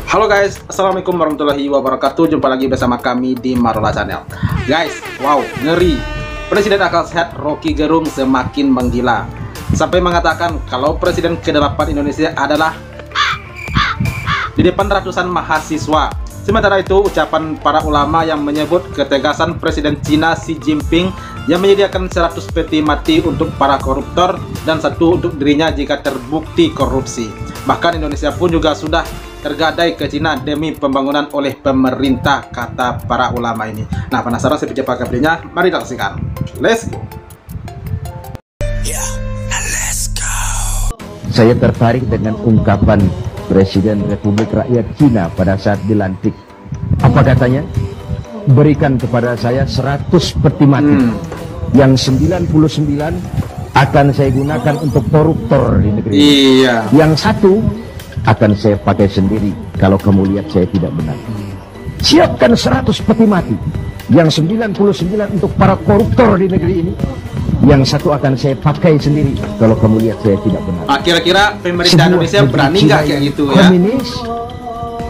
Halo guys, assalamualaikum warahmatullahi wabarakatuh. Jumpa lagi bersama kami di Marola Channel. Guys, wow, ngeri. Presiden akal sehat Rocky Gerung semakin menggila, sampai mengatakan kalau Presiden ke-8 Indonesia adalah di depan ratusan mahasiswa. Sementara itu, ucapan para ulama yang menyebut ketegasan Presiden Cina Xi Jinping yang menyediakan 100 peti mati untuk para koruptor dan 1 untuk dirinya jika terbukti korupsi. Bahkan Indonesia pun juga sudah tergadai ke Cina demi pembangunan oleh pemerintah, kata para ulama ini. Nah, penasaran seperti apa kabarnya? Mari kita saksikan. Let's go. Saya tertarik dengan ungkapan Presiden Republik Rakyat Cina pada saat dilantik. Apa katanya? Berikan kepada saya 100 peti mati. Yang 99 akan saya gunakan untuk koruptor di negeri. Iya. Yang 1 akan saya pakai sendiri kalau kamu lihat saya tidak benar. Siapkan 100 peti mati. Yang 99 untuk para koruptor di negeri ini. Yang 1 akan saya pakai sendiri kalau kamu lihat saya tidak benar. Kira-kira pemerintah Indonesia berani nggak kayak gitu ya? Komunis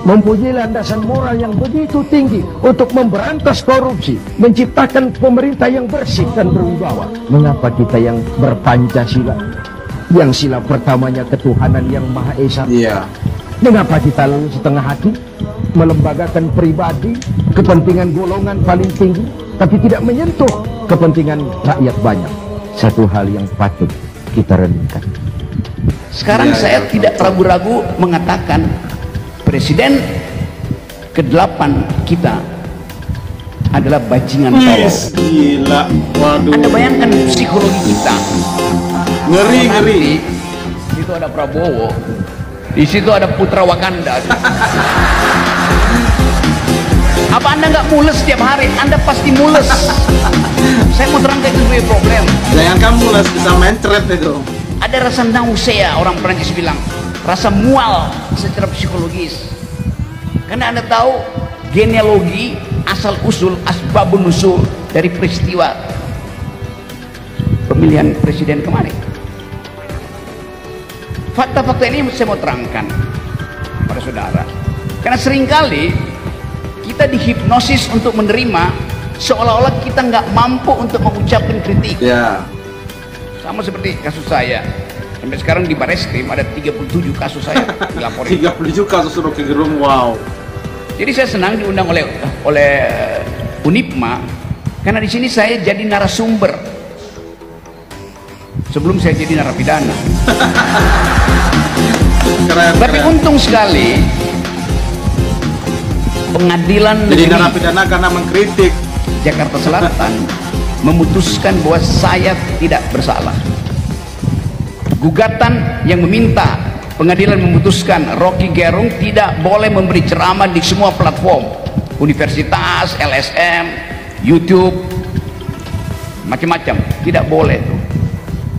mempunyai landasan moral yang begitu tinggi untuk memberantas korupsi, menciptakan pemerintah yang bersih dan berwibawa. Mengapa kita yang berpancasila, yang sila pertamanya ketuhanan yang Maha Esa, mengapa kita lalu setengah hati melembagakan pribadi, kepentingan golongan paling tinggi, tapi tidak menyentuh kepentingan rakyat banyak? Satu hal yang patut kita renungkan. Sekarang saya tidak ragu-ragu mengatakan Presiden ke-8 kita adalah bajingan tolol. Gila, waduh. Anda bayangkan psikologi kita. Ngeri. Di situ ada Prabowo, di situ ada Putra Wakanda. Apa Anda nggak mules setiap hari? Anda pasti mules. Saya mau terangkan itu sebagai problem. Jangan kamu mules, bisa mencret itu. Ada rasa nausea, orang Prancis bilang, rasa mual secara psikologis. Karena Anda tahu genealogi, asal usul, asbabun nusul dari peristiwa pemilihan presiden kemarin. Fakta-fakta ini saya mau terangkan pada saudara. Karena seringkali kita dihipnosis untuk menerima seolah-olah kita nggak mampu untuk mengucapkan kritik. Ya. Sama seperti kasus saya. Sampai sekarang di Bareskrim ada 37 kasus saya dilaporin. 37 kasus Rocky Gerung, wow. Jadi saya senang diundang oleh Unipma karena di sini saya jadi narasumber sebelum saya jadi narapidana. Tapi untung sekali pengadilan jadi narapidana karena mengkritik Jakarta Selatan memutuskan bahwa saya tidak bersalah. Gugatan yang meminta pengadilan memutuskan Rocky Gerung tidak boleh memberi ceramah di semua platform, universitas, LSM, YouTube, macam-macam, tidak boleh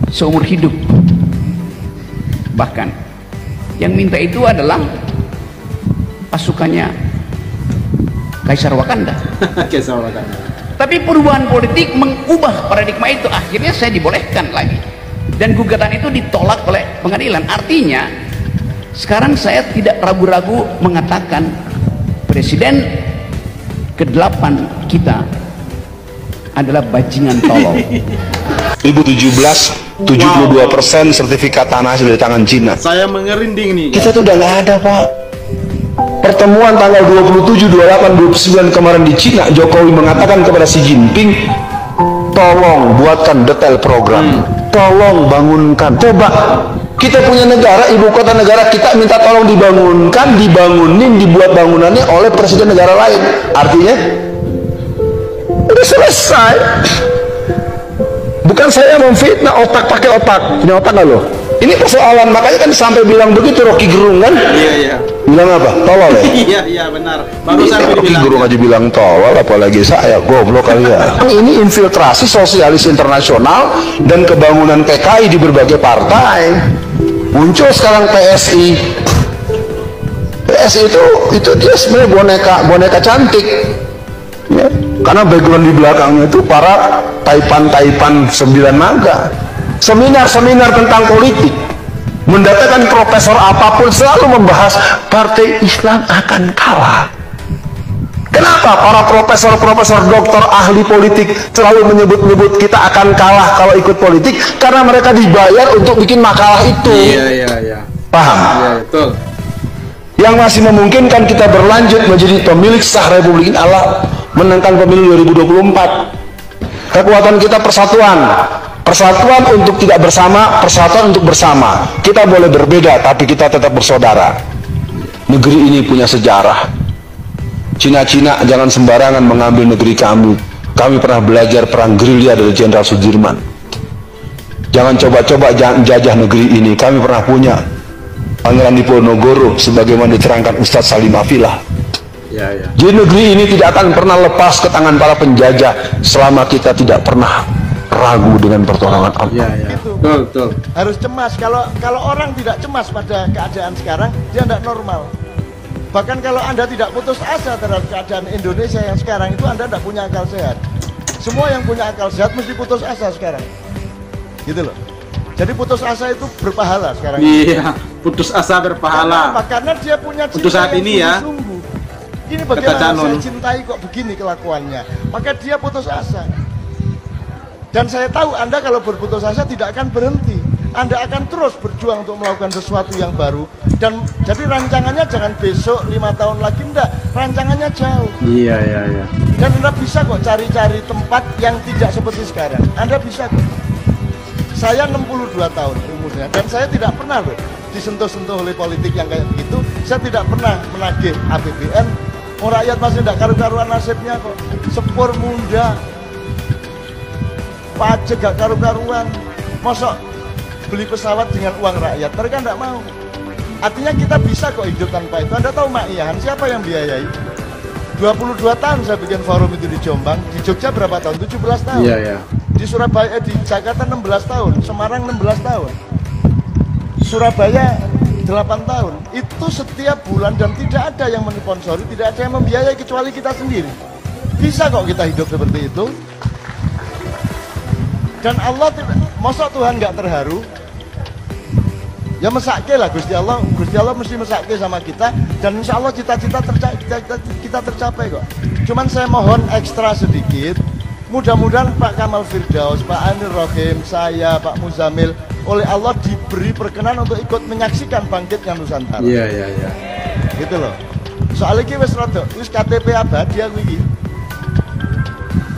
seumur hidup. Bahkan yang minta itu adalah pasukannya Kaisar Wakanda. Kaisar Wakanda. Tapi perubahan politik mengubah paradigma itu, akhirnya saya dibolehkan lagi. Dan gugatan itu ditolak oleh pengadilan. Artinya sekarang saya tidak ragu-ragu mengatakan Presiden ke-8 kita adalah bajingan tolol. 2017 72% sertifikat tanah hasil dari tangan Cina. Saya mengerinding nih. Kita tuh udah nggak ada, Pak. Pertemuan tanggal 27, 28, 29 kemarin di Cina, Jokowi mengatakan kepada Xi Jinping, tolong buatkan detail program, tolong bangunkan. Coba kita punya negara, ibu kota negara kita minta tolong dibangunkan, dibangunin, dibuat bangunannya oleh presiden negara lain. Artinya udah selesai. Bukan saya memfitnah otak, pakai otak, punya otak nggak loh? Ini persoalan, makanya kan sampai bilang begitu Rocky Gerung kan? Iya. Bilang apa? Tolol ya? Iya benar. Baru sampai Rocky dibilang. Gerung aja bilang tolol, apalagi saya goblok kali ya. Ini infiltrasi sosialis internasional dan kebangunan PKI di berbagai partai. Muncul sekarang PSI. PSI itu dia sebenarnya boneka cantik. Ya, karena background di belakangnya itu para taipan 9 naga. Seminar-seminar tentang politik. mendatangkan profesor apapun selalu membahas partai Islam akan kalah. Kenapa para profesor-profesor, doktor, ahli politik selalu menyebut-nyebut kita akan kalah kalau ikut politik? Karena mereka dibayar untuk bikin makalah itu. Iya. Paham? Iya, betul. Yang masih memungkinkan kita berlanjut menjadi pemilik sah Republik ini adalah menangkan pemilu 2024. Kekuatan kita persatuan. Persatuan untuk tidak bersama, persatuan untuk bersama. Kita boleh berbeda, tapi kita tetap bersaudara. Negeri ini punya sejarah. Cina-Cina jangan sembarangan mengambil negeri kami. Kami pernah belajar perang gerilya dari Jenderal Sudirman. Jangan coba-coba jajah negeri ini. Kami pernah punya Pangeran Diponegoro sebagaimana diterangkan Ustadz Salim Afilah. Ya. Jadi negeri ini tidak akan pernah lepas ke tangan para penjajah selama kita tidak pernah ragu dengan pertolongan Allah. Iya. Gitu. Betul. Harus cemas. Kalau orang tidak cemas pada keadaan sekarang, dia tidak normal. Bahkan kalau Anda tidak putus asa terhadap keadaan Indonesia yang sekarang itu, Anda tidak punya akal sehat. Semua yang punya akal sehat mesti putus asa sekarang. Gitu loh. Jadi putus asa itu berpahala sekarang. Iya, putus asa berpahala. Karena dia punya cinta untuk saat yang ini ya. sungguh-sungguh. Ini bagaimana saya cintai kok begini kelakuannya. Maka dia putus asa. Dan saya tahu Anda kalau berputus asa tidak akan berhenti. Anda akan terus berjuang untuk melakukan sesuatu yang baru. Dan jadi rancangannya jangan besok, 5 tahun lagi, enggak. Rancangannya jauh. Iya. Dan Anda bisa kok cari-cari tempat yang tidak seperti sekarang. Anda bisa kok. Saya 62 tahun umurnya. Dan saya tidak pernah loh disentuh-sentuh oleh politik yang kayak begitu. Saya tidak pernah menagih APBN. Rakyat masih tidak karu-karuan nasibnya kok. Sepur muda. Pajak gak karu-karuan. Masa beli pesawat dengan uang rakyat? Mereka tidak mau. Artinya kita bisa kok hidup tanpa itu. Anda tahu Ma'iyahan siapa yang biayai? 22 tahun saya bikin forum itu di Jombang. Di Jogja berapa tahun? 17 tahun. Iya. Di Surabaya, di Jakarta 16 tahun. Semarang 16 tahun. Surabaya 8 tahun. Itu setiap bulan dan tidak ada yang mensponsori, tidak ada yang membiayai kecuali kita sendiri. Bisa kok kita hidup seperti itu. Dan Allah tidak, masa Tuhan nggak terharu? Ya mesake lah Gusti Allah mesti mesake sama kita. Dan insya Allah cita-cita kita tercapai kok. Cuman saya mohon ekstra sedikit. Mudah-mudahan Pak Kamal Firdaus, Pak Anir Rohim, saya, Pak Muzamil, oleh Allah diberi perkenan untuk ikut menyaksikan bangkitnya Nusantara. Iya. Gitu loh. Soalnya ini wis KTP abadi aku ini.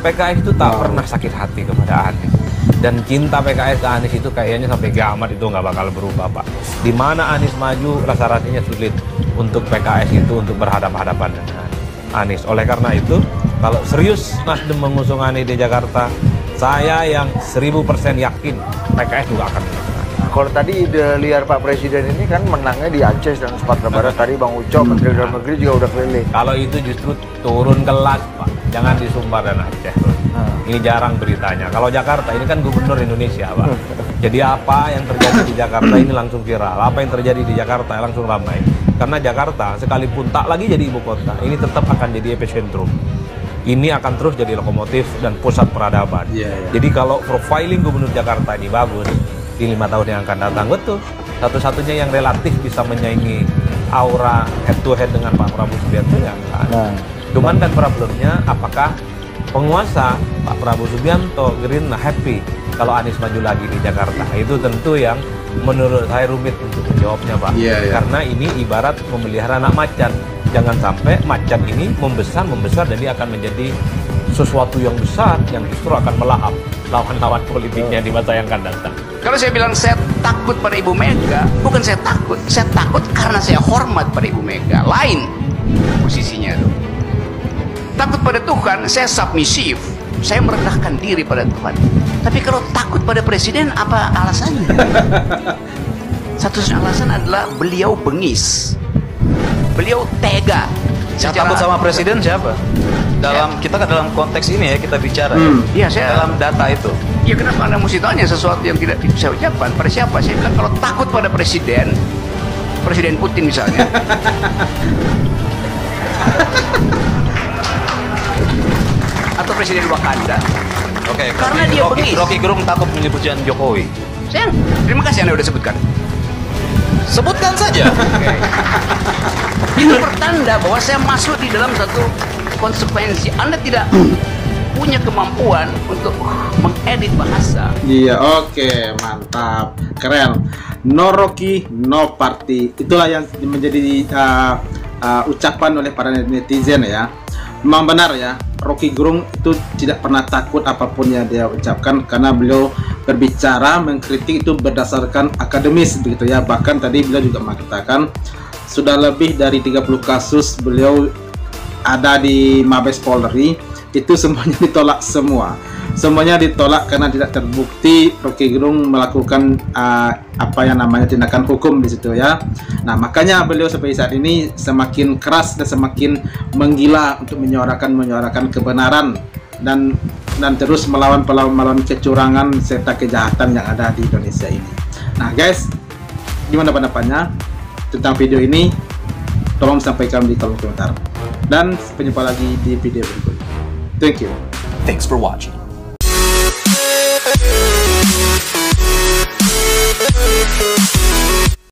PKS itu tak pernah sakit hati kepada Anies. Dan cinta PKS ke Anies itu kayaknya sampai kiamat itu nggak bakal berubah, Pak. Di mana Anies maju, rasa-rasanya sulit untuk PKS itu untuk berhadapan-hadapan dengan Anies. Oleh karena itu, kalau serius Nasdem mengusung Anies di Jakarta, saya yang 1000% yakin PKS juga akan menang. Kalau tadi ide liar Pak Presiden ini kan menangnya di Aceh dan Sumatera Barat. Tadi Bang Uco, Menteri Dalam Negeri juga udah keliling. Kalau itu justru turun kelas, Pak. Jangan di Sumbar dan Aceh. Ini jarang beritanya. Kalau Jakarta, ini kan gubernur Indonesia, Pak. Jadi apa yang terjadi di Jakarta ini langsung viral. Apa yang terjadi di Jakarta langsung ramai. Karena Jakarta sekalipun tak lagi jadi ibu kota, ini tetap akan jadi epicentrum. Ini akan terus jadi lokomotif dan pusat peradaban. Jadi kalau profiling gubernur Jakarta ini bagus, di 5 tahun yang akan datang, betul. Satu-satunya yang relatif bisa menyaingi aura head to head dengan Pak Prabowo Subianto ya kan. Cuman kan problemnya apakah penguasa Pak Prabowo Subianto Gerindra happy kalau Anies maju lagi di Jakarta? Itu tentu yang menurut saya rumit untuk menjawabnya, Pak. Karena ini ibarat memelihara anak macan. Jangan sampai macan ini membesar dan dia akan menjadi sesuatu yang besar yang justru akan melahap lawan-lawan politiknya di masa yang akan datang. Kalau saya bilang saya takut pada Ibu Mega, bukan saya takut karena saya hormat pada Ibu Mega. Lain posisinya tuh. Takut pada Tuhan, saya submisif, saya merendahkan diri pada Tuhan. Tapi kalau takut pada Presiden, apa alasannya? Satu-satunya alasan adalah beliau bengis, beliau tega. Yang takut sama Presiden siapa? Kita kan dalam konteks ini ya kita bicara. Iya, saya dalam data itu. Ya kenapa Anda mesti tanya sesuatu yang tidak bisa ucapkan? Pada siapa? Saya bilang kalau takut pada Presiden Putin misalnya. Atau Presiden Wakanda. Oke, karena dia bengis. Rocky Gerung takut menyebutkan Jokowi. Terima kasih Anda sudah sebutkan. Sebutkan saja. Itu pertanda bahwa saya masuk di dalam satu konsekuensi. Anda tidak punya kemampuan untuk mengedit bahasa. Iya, oke, mantap, keren. No Rocky, no party. Itulah yang menjadi ucapan oleh para netizen ya. Memang benar ya, Rocky Gerung itu tidak pernah takut apapun yang dia ucapkan, karena beliau berbicara, mengkritik itu berdasarkan akademis begitu ya. Bahkan tadi beliau juga mengatakan sudah lebih dari 30 kasus beliau ada di Mabes Polri, itu semuanya ditolak semua. Semuanya ditolak karena tidak terbukti Rocky Gerung melakukan apa yang namanya tindakan hukum di situ ya. Nah, makanya beliau sampai saat ini semakin keras dan semakin menggila untuk menyuarakan kebenaran dan terus melawan kecurangan serta kejahatan yang ada di Indonesia ini. Nah, guys, gimana pendapatnya tentang video ini? Tolong sampaikan di kolom komentar. Dan sampai jumpa lagi di video berikutnya. Thank you. Thanks for watching.